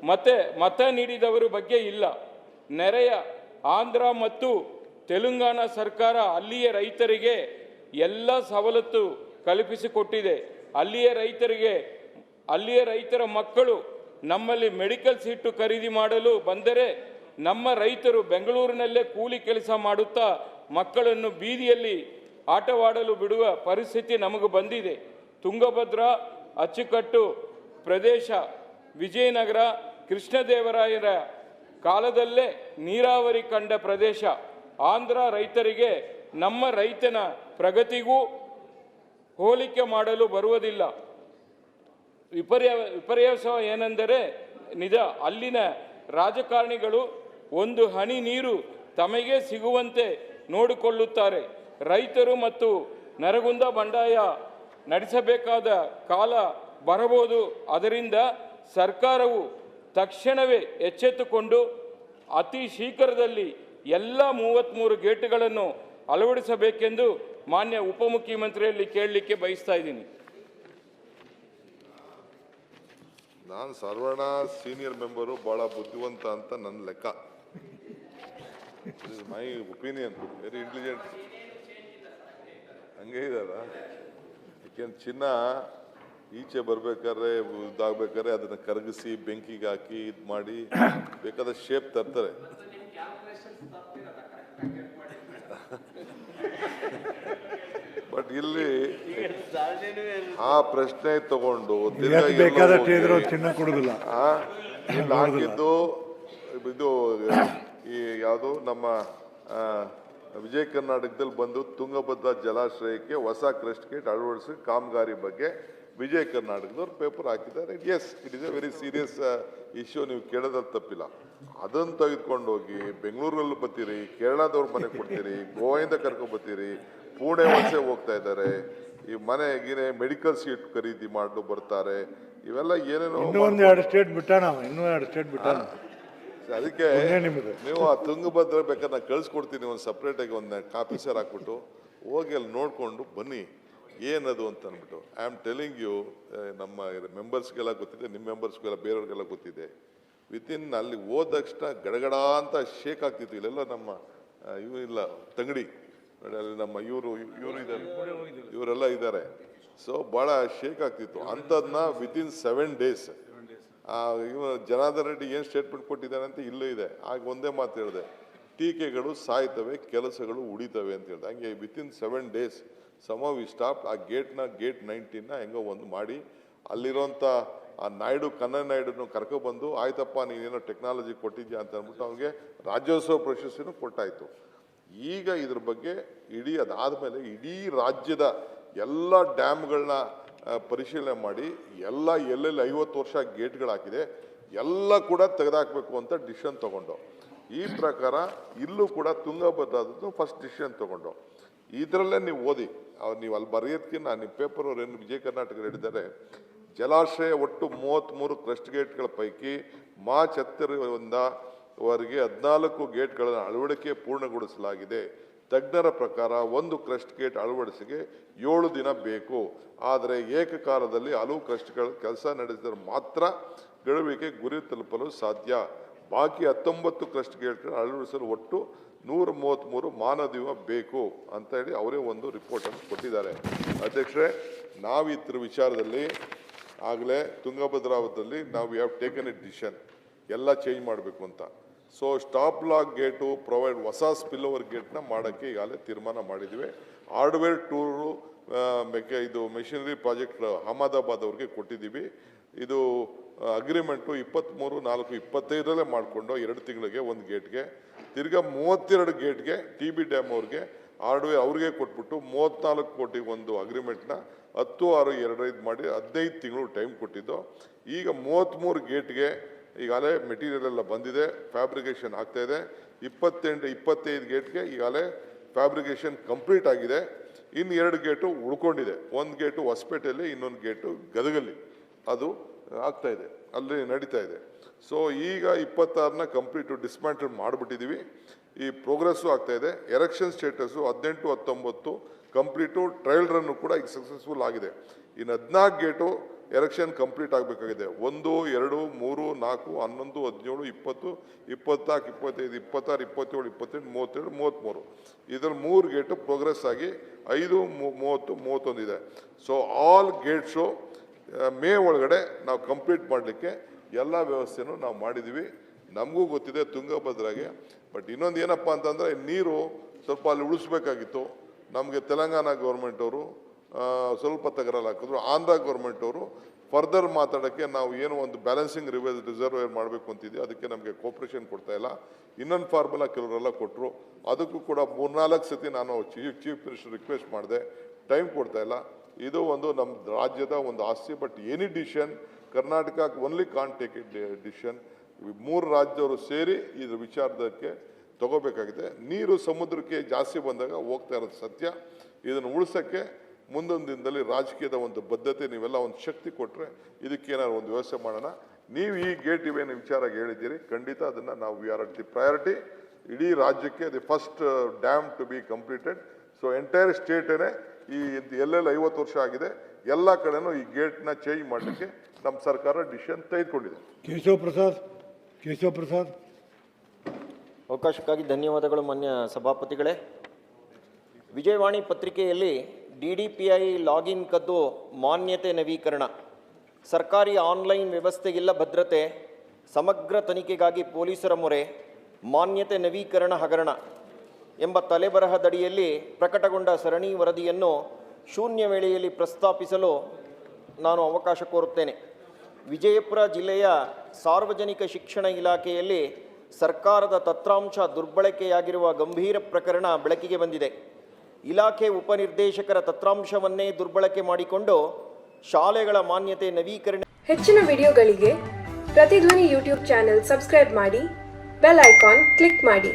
ಮತ ನೀಡಿದವರ ಬಗ್ಗೆ ಇಲ್ಲ. ನೆರೆಯ ಆಂಧ್ರ ಮತ್ತು ತೆಲಂಗಾಣ ಸರ್ಕಾರ ಅಲ್ಲಿಯ ರೈತರಿಗೆ ಎಲ್ಲ ಸವಲತ್ತು ಕಲ್ಪಿಸಿಕೊಟ್ಟಿದೆ. ಅಲ್ಲಿಯ ರೈತರ ಮಕ್ಕಳು ನಮ್ಮಲ್ಲಿ ಮೆಡಿಕಲ್ ಸೀಟು ಖರೀದಿ ಮಾಡಲು ಬಂದರೆ ನಮ್ಮ ರೈತರು ಬೆಂಗಳೂರಿನಲ್ಲೇ ಕೂಲಿ ಕೆಲಸ ಮಾಡುತ್ತಾ ಮಕ್ಕಳನ್ನು ಬೀದಿಯಲ್ಲಿ ಆಟವಾಡಲು ಬಿಡುವ ಪರಿಸ್ಥಿತಿ ನಮಗೆ ಬಂದಿದೆ. ತುಂಗಭದ್ರಾ ಅಚ್ಚುಕಟ್ಟು ಪ್ರದೇಶ ವಿಜಯನಗರ ಕೃಷ್ಣದೇವರಾಯರ ಕಾಲದಲ್ಲೇ ನೀರಾವರಿ ಕಂಡ ಪ್ರದೇಶ. ಆಂಧ್ರ ರೈತರಿಗೆ ನಮ್ಮ ರೈತನ ಪ್ರಗತಿಗೂ ಹೋಲಿಕೆ ಮಾಡಲು ಬರುವುದಿಲ್ಲ. ವಿಪರ್ಯಾಸ ಏನೆಂದರೆ ನಿಜ, ಅಲ್ಲಿನ ರಾಜಕಾರಣಿಗಳು ಒಂದು ಹನಿ ನೀರು ತಮಗೆ ಸಿಗುವಂತೆ ನೋಡಿಕೊಳ್ಳುತ್ತಾರೆ. ರೈತರು ಮತ್ತು ನರಗುಂದ ಬಂಡಾಯ ನಡೆಸಬೇಕಾದ ಕಾಲ ಬರಬಹುದು. ಅದರಿಂದ ಸರ್ಕಾರವು ತಕ್ಷಣವೇ ಎಚ್ಚೆತ್ತುಕೊಂಡು ಅತಿ ಶೀಘ್ರದಲ್ಲಿ ಎಲ್ಲ 33 ಗೇಟ್ಗಳನ್ನು ಅಳವಡಿಸಬೇಕೆಂದು ಮಾನ್ಯ ಉಪಮುಖ್ಯಮಂತ್ರಿಯಲ್ಲಿ ಕೇಳಲಿಕ್ಕೆ ಬಯಸ್ತಾ ಇದ್ದೀನಿ. ನಾನು ಸರ್ವಣ ಸೀನಿಯರ್ ಮೆಂಬರು, ಭಾಳ ಬುದ್ಧಿವಂತ ಅಂತ ನನ್ನ ಲೆಕ್ಕ. My opinion, very intelligent. ಹಂಗೆ ಇದಾರ. ಯಾಕೆಂದ್ರೆ ಚಿನ್ನ ಈಚೆ ಬರ್ಬೇಕಾದ್ರೆ ಇದಾಗಬೇಕಾದ್ರೆ ಅದನ್ನು ಕರಗಿಸಿ ಬೆಂಕಿಗೆ ಹಾಕಿ ಇದು ಮಾಡಿ ಬೇಕಾದ ಶೇಪ್ ತರ್ತಾರೆ. ಬಟ್ ಇಲ್ಲಿ ಆ ಪ್ರಶ್ನೆ ತಗೊಂಡು ಹಾಕಿದ್ದು ಇದು ಈ ಯಾವುದು ನಮ್ಮ ವಿಜಯ ಕರ್ನಾಟಕದಲ್ಲಿ ಬಂದು ತುಂಗಭದ್ರಾ ಜಲಾಶಯಕ್ಕೆ ಹೊಸ ಕ್ರಸ್ಟ್ ಗೇಟ್ ಅಳವಡಿಸಿ ಕಾಮಗಾರಿ ಬಗ್ಗೆ ವಿಜಯ ಕರ್ನಾಟಕದವ್ರು ಪೇಪರ್ ಹಾಕಿದ್ದಾರೆ. Yes, it is a very serious issue. ನೀವು ಕೇಳೋದ್ರಲ್ಲಿ ತಪ್ಪಿಲ್ಲ. ಅದನ್ನು ತೆಗೆದುಕೊಂಡು ಹೋಗಿ ಬೆಂಗಳೂರಲ್ಲಿ ಬರ್ತೀರಿ, ಕೇರಳದವ್ರ ಮನೆ ಕೊಡ್ತೀರಿ, ಗೋವಾದಿಂದ ಕರ್ಕೊಂಡು ಬರ್ತೀರಿ, ಪುಣೆ ವಲಸೆ ಹೋಗ್ತಾ ಇದ್ದಾರೆ, ಈ ಮನೆಗೆ ಮೆಡಿಕಲ್ ಸೀಟ್ ಖರೀದಿ ಮಾಡಲು ಬರ್ತಾರೆ. ಇವೆಲ್ಲ ಏನೇನೋ ಅದಕ್ಕೆ ನೀವು ಆ ತುಂಗಭದ್ರ ಬೇಕಾದ್ರೆ ನಾನು ಕಳಿಸ್ಕೊಡ್ತೀನಿ, ಒಂದು ಸಪ್ರೇಟಾಗಿ ಒಂದು ಆಫೀಸರ್ ಹಾಕ್ಬಿಟ್ಟು ಹೋಗಿ ಅಲ್ಲಿ ನೋಡಿಕೊಂಡು ಬನ್ನಿ ಏನದು ಅಂತ ಅಂದ್ಬಿಟ್ಟು. ಐ ಆಮ್ ಟೆಲಿಂಗ್ ಯು, ನಮ್ಮ ಮೆಂಬರ್ಸ್ಗೆಲ್ಲ ಗೊತ್ತಿದೆ, ನಿಮ್ಮ ಮೆಂಬರ್ಸ್ಗೆಲ್ಲ ಬೇರೆಯವ್ರಿಗೆಲ್ಲ ಗೊತ್ತಿದೆ. ವಿತಿನ್ ಅಲ್ಲಿ ಹೋದ ತಕ್ಷಣ ಗಡಗಡ ಅಂತ ಶೇಕ್ ಆಗ್ತಿತ್ತು. ಇಲ್ಲೆಲ್ಲ ನಮ್ಮ ಇವು ಇಲ್ಲ ತಂಗಡಿ ಅಲ್ಲಿ ನಮ್ಮ ಇವರು ಇದ್ದಾರೆ, ಇವರೆಲ್ಲ ಇದ್ದಾರೆ. ಸೊ ಭಾಳ ಶೇಕ್ ಆಗ್ತಿತ್ತು. ಅಂಥದನ್ನ ವಿತಿನ್ 7 days ಇವ ಜನಾರ್ದನ್ ರೆಡ್ಡಿ ಏನು ಸ್ಟೇಟ್ಮೆಂಟ್ ಕೊಟ್ಟಿದ್ದಾರೆ ಅಂತ ಇಲ್ಲೂ ಇದೆ. ಆಗ ಒಂದೇ ಮಾತು ಹೇಳಿದೆ, ಟೀಕೆಗಳು ಸಾಯ್ತವೆ, ಕೆಲಸಗಳು ಉಳಿತವೆ ಅಂತ ಹೇಳಿದೆ. ಹಂಗೆ ವಿತಿನ್ 7 days ಸಮವ್ ವಿ ಸ್ಟಾಪ್. ಆ ಗೇಟ್ 19 ಹೆಂಗೋ ಒಂದು ಮಾಡಿ ಅಲ್ಲಿರೋಂಥ ಆ ನಾಯ್ಡು ಕನ್ನಡ ನಾಯ್ಡನ್ನು ಕರ್ಕೊಬಂದು, ಆಯ್ತಪ್ಪ ನೀನೇನೋ ಟೆಕ್ನಾಲಜಿ ಕೊಟ್ಟಿದ್ಯಾ ಅಂತ ಅಂದ್ಬಿಟ್ಟು ಅವ್ನಿಗೆ ರಾಜ್ಯೋತ್ಸವ ಪ್ರಶಸ್ತಿನೂ ಕೊಟ್ಟಾಯಿತು. ಈಗ ಇದ್ರ ಬಗ್ಗೆ ಅದಾದಮೇಲೆ ಇಡೀ ರಾಜ್ಯದ ಎಲ್ಲ ಡ್ಯಾಮ್ಗಳನ್ನ ಪರಿಶೀಲನೆ ಮಾಡಿ ಎಲ್ಲ ಎಲ್ಲೆಲ್ಲಿ 50 ವರ್ಷ ಗೇಟ್ಗಳಾಕಿದೆ ಎಲ್ಲ ಕೂಡ ತೆಗೆದಾಕಬೇಕು ಅಂತ ಡಿಸಿಷನ್ ತಗೊಂಡು, ಈ ಪ್ರಕಾರ ಇಲ್ಲೂ ಕೂಡ ತುಂಗಭದ್ರಾದದ್ದು ಫಸ್ಟ್ ಡಿಸಿಷನ್ ತಗೊಂಡು. ಇದರಲ್ಲೇ ನೀವು ಓದಿ, ನೀವು ಅಲ್ಲಿ ಬರೆಯೋದಕ್ಕಿಂತ ನಿಮ್ಮ ಪೇಪರ್ ಅವ್ರು ಏನು ವಿಜಯ ಕರ್ನಾಟಕ ಹೇಳಿದ್ದಾರೆ, ಜಲಾಶಯ ಒಟ್ಟು 33 ಕ್ರಸ್ಟ್ ಗೇಟ್ಗಳ ಪೈಕಿ ಮಾರ್ಚ್ 10 14 ಗೇಟ್ಗಳನ್ನು ಅಳವಡಿಕೆ ಪೂರ್ಣಗೊಳಿಸಲಾಗಿದೆ. ತಜ್ಞರ ಪ್ರಕಾರ ಒಂದು ಕ್ರಸ್ಟ್ ಗೇಟ್ ಅಳವಡಿಕೆಗೆ 7 ದಿನ ಬೇಕು. ಆದರೆ ಏಕಕಾಲದಲ್ಲಿ ಹಲವು ಕ್ರಸ್ಟ್ಗಳ ಕೆಲಸ ನಡೆಸಿದರೆ ಮಾತ್ರ ಗಡುವಿಗೆ ಗುರಿ ತಲುಪಲು ಸಾಧ್ಯ. ಬಾಕಿ 19 ಕ್ರಸ್ಟ್ ಗೇಟ್ಗಳನ್ನು ಅಳವಡಿಸಲು ಒಟ್ಟು 133 ಮಾನವ ಬೇಕು ಅಂತ ಹೇಳಿ ಅವರೇ ಒಂದು ರಿಪೋರ್ಟನ್ನು ಕೊಟ್ಟಿದ್ದಾರೆ. ಅಧ್ಯಕ್ಷರೇ, ನಾವು ಇದ್ರ ವಿಚಾರದಲ್ಲಿ ಆಗಲೇ ತುಂಗಭದ್ರಾವತಿಯಲ್ಲಿ ನಾವು ಹ್ಯಾವ್ ಟೇಕನ್ ಎ ಡಿಸಿಷನ್ ಎಲ್ಲ ಚೇಂಜ್ ಮಾಡಬೇಕು ಅಂತ. So stop lock gate provide ಹೊಸ ಸ್ಪಿಲ್ ಓವರ್ ಗೇಟ್ನ ಮಾಡೋಕ್ಕೆ ಈಗಾಗಲೇ ತೀರ್ಮಾನ ಮಾಡಿದ್ದೀವಿ. ಹಾರ್ಡ್ವೇರ್ ಟೂರು ಇದು ಮೆಷಿನರಿ ಪ್ರಾಜೆಕ್ಟ್ ಅಹಮದಾಬಾದ್ ಅವ್ರಿಗೆ ಕೊಟ್ಟಿದ್ದೀವಿ. ಇದು ಅಗ್ರಿಮೆಂಟು 23/4/25 ಮಾಡಿಕೊಂಡು 2 ತಿಂಗಳಿಗೆ ಒಂದು ಗೇಟ್ಗೆ, ತಿರ್ಗಾ 32 ಗೇಟ್ಗೆ TB ಡ್ಯಾಮ್ ಅವ್ರಿಗೆ ಹಾರ್ಡ್ವೇರ್ ಅವ್ರಿಗೆ ಕೊಟ್ಬಿಟ್ಟು 34 ಕೋಟಿಗೆ ಒಂದು ಅಗ್ರಿಮೆಂಟ್ನ 10/6/25 ಮಾಡಿ 15 ತಿಂಗಳು ಟೈಮ್ ಕೊಟ್ಟಿದ್ದು. ಈಗ 33 ಗೇಟ್ಗೆ ಈಗಾಗಲೇ ಮೆಟೀರಿಯಲ್ ಎಲ್ಲ ಬಂದಿದೆ, ಫ್ಯಾಬ್ರಿಕೇಷನ್ ಆಗ್ತಾಯಿದೆ. 28-25 ಗೇಟ್ಗೆ ಈಗಾಗಲೇ ಫ್ಯಾಬ್ರಿಕೇಷನ್ ಕಂಪ್ಲೀಟ್ ಆಗಿದೆ. ಇನ್ನು 2 ಗೇಟು ಉಳ್ಕೊಂಡಿದೆ. ಒಂದು ಗೇಟು ಹೊಸಪೇಟೆಯಲ್ಲಿ, ಇನ್ನೊಂದು ಗೇಟು ಗದಗಲ್ಲಿ ಅದು ಆಗ್ತಾಯಿದೆ, ಅಲ್ಲಿ ನಡೀತಾ ಇದೆ. ಸೊ ಈಗ 26ನ ಕಂಪ್ಲೀಟು ಡಿಸ್ಮ್ಯಾಂಟಲ್ ಮಾಡಿಬಿಟ್ಟಿದ್ದೀವಿ. ಈ ಪ್ರೋಗ್ರೆಸ್ಸು ಆಗ್ತಾಯಿದೆ. Erection status 18-19 complete. Trial run ಕೂಡ ಈಗ ಸಕ್ಸಸ್ಫುಲ್ ಆಗಿದೆ. ಇನ್ನು 14 ಗೇಟು ಎಲೆಕ್ಷನ್ ಕಂಪ್ಲೀಟ್ ಆಗಬೇಕಾಗಿದೆ. 1, 2, 3, 4, 11, 17, 20, 24, 25, 26, 27, 28, 32, 33 ಇದ್ರಲ್ಲಿ 3 ಗೇಟು ಪ್ರೋಗ್ರೆಸ್ ಆಗಿ 5, 30, 31 ಇದೆ. ಸೊ ಆಲ್ ಗೇಟ್ಸು ಮೇ ಒಳಗಡೆ ನಾವು ಕಂಪ್ಲೀಟ್ ಮಾಡಲಿಕ್ಕೆ ಎಲ್ಲ ವ್ಯವಸ್ಥೆನೂ ನಾವು ಮಾಡಿದ್ದೀವಿ. ನಮಗೂ ಗೊತ್ತಿದೆ ತುಂಗಭದ್ರಾಗೆ. ಬಟ್ ಇನ್ನೊಂದು ಏನಪ್ಪ ಅಂತಂದರೆ ನೀರು ಸ್ವಲ್ಪ ಅಲ್ಲಿ ಉಳಿಸ್ಬೇಕಾಗಿತ್ತು. ನಮಗೆ ತೆಲಂಗಾಣ ಗೌರ್ಮೆಂಟ್ ಅವರು ಸ್ವಲ್ಪ ತಗರಲ್ಲಿ ಹಾಕಿದ್ರು. ಆಂಧ್ರ ಗೌರ್ಮೆಂಟ್ ಅವರು ಫರ್ದರ್ ಮಾತಾಡೋಕ್ಕೆ ನಾವು ಏನು ಒಂದು ಬ್ಯಾಲೆನ್ಸಿಂಗ್ ರಿಸರ್ವೇರ್ ಮಾಡಬೇಕು ಅಂತಿದ್ವಿ, ಅದಕ್ಕೆ ನಮಗೆ ಕೋಪ್ರೇಷನ್ ಕೊಡ್ತಾ ಇಲ್ಲ. ಇನ್ನೊಂದು ಫಾರ್ಮುಲಾ ಕೆಲವರೆಲ್ಲ ಕೊಟ್ಟರು, ಅದಕ್ಕೂ ಕೂಡ 3-4 ಸತಿ ನಾನು ಚೀಫ್ ಮಿನಿಸ್ಟರ್ ರಿಕ್ವೆಸ್ಟ್ ಮಾಡಿದೆ, ಟೈಮ್ ಕೊಡ್ತಾ ಇಲ್ಲ. ಇದು ಒಂದು ನಮ್ಮ ರಾಜ್ಯದ ಒಂದು ಆಸ್ತಿ. But any decision Karnataka only can't take it decision. 3 ರಾಜ್ಯದವರು ಸೇರಿ ಇದ್ರ ವಿಚಾರದಕ್ಕೆ ತಗೋಬೇಕಾಗಿದೆ. ನೀರು ಸಮುದ್ರಕ್ಕೆ ಜಾಸ್ತಿ ಬಂದಾಗ ಹೋಗ್ತಾ ಇರೋದು ಸತ್ಯ. ಇದನ್ನು ಉಳಿಸೋಕ್ಕೆ ಮುಂದೊಂದು ದಿನದಲ್ಲಿ ರಾಜಕೀಯದ ಒಂದು ಬದ್ಧತೆ ನೀವೆಲ್ಲ ಒಂದು ಶಕ್ತಿ ಕೊಟ್ಟರೆ ಇದಕ್ಕೇನಾದ್ರು ಒಂದು ವ್ಯವಸ್ಥೆ ಮಾಡೋಣ. ನೀವು ಈ ಗೇಟ್ ಇವೇನು ವಿಚಾರ ಹೇಳಿದ್ದೀರಿ, ಖಂಡಿತ ಅದನ್ನು ನಾವು we are at the priority. ಇಡೀ ರಾಜ್ಯಕ್ಕೆ the first dam to be completed. So entire ಸ್ಟೇಟೇ ಈ ಎಲ್ಲೆಲ್ಲಿ 50 ವರ್ಷ ಆಗಿದೆ ಎಲ್ಲ ಕಡೆನೂ ಈ ಗೇಟ್ನ ಚೇಂಜ್ ಮಾಡಲಿಕ್ಕೆ ನಮ್ಮ ಸರ್ಕಾರ ಡಿಸಿಷನ್ ತೆಗೆದುಕೊಂಡಿದೆ. ಕೇಶವ ಪ್ರಸಾದ್ ಅವಕಾಶಕ್ಕಾಗಿ ಧನ್ಯವಾದಗಳು ಮಾನ್ಯ ಸಭಾಪತಿಗಳೇ. ವಿಜಯವಾಣಿ ಪತ್ರಿಕೆಯಲ್ಲಿ DDPI ಲಾಗಿನ್ ಕದ್ದು ಮಾನ್ಯತೆ ನವೀಕರಣ, ಸರ್ಕಾರಿ ಆನ್ಲೈನ್ ವ್ಯವಸ್ಥೆಗಿಲ್ಲ ಭದ್ರತೆ, ಸಮಗ್ರ ತನಿಖೆಗಾಗಿ ಪೊಲೀಸರ ಮೊರೆ, ಮಾನ್ಯತೆ ನವೀಕರಣ ಹಗರಣ ಎಂಬ ತಲೆಬರಹದಡಿಯಲ್ಲಿ ಪ್ರಕಟಗೊಂಡ ಸರಣಿ ವರದಿಯನ್ನು ಶೂನ್ಯ ವೇಳೆಯಲ್ಲಿ ಪ್ರಸ್ತಾಪಿಸಲು ನಾನು ಅವಕಾಶ ಕೋರುತ್ತೇನೆ. ವಿಜಯಪುರ ಜಿಲ್ಲೆಯ ಸಾರ್ವಜನಿಕ ಶಿಕ್ಷಣ ಇಲಾಖೆಯಲ್ಲಿ ಸರ್ಕಾರದ ತತ್ರಾಂಶ ದುರ್ಬಳಕೆಯಾಗಿರುವ ಗಂಭೀರ ಪ್ರಕರಣ ಬೆಳಕಿಗೆ ಬಂದಿದೆ. ಇಲಾಖೆ ಉಪನಿರ್ದೇಶಕರ ತತ್ರಾಂಶವನ್ನೇ ದುರ್ಬಳಕೆ ಮಾಡಿಕೊಂಡು ಶಾಲೆಗಳ ಮಾನ್ಯತೆ ನವೀಕರಣ. ಹೆಚ್ಚಿನ ವಿಡಿಯೋಗಳಿಗೆ ಪ್ರತಿಧ್ವನಿ ಯೂಟ್ಯೂಬ್ ಚಾನೆಲ್ ಸಬ್ಸ್ಕ್ರೈಬ್ ಮಾಡಿ, ಬೆಲ್ ಐಕಾನ್ ಕ್ಲಿಕ್ ಮಾಡಿ.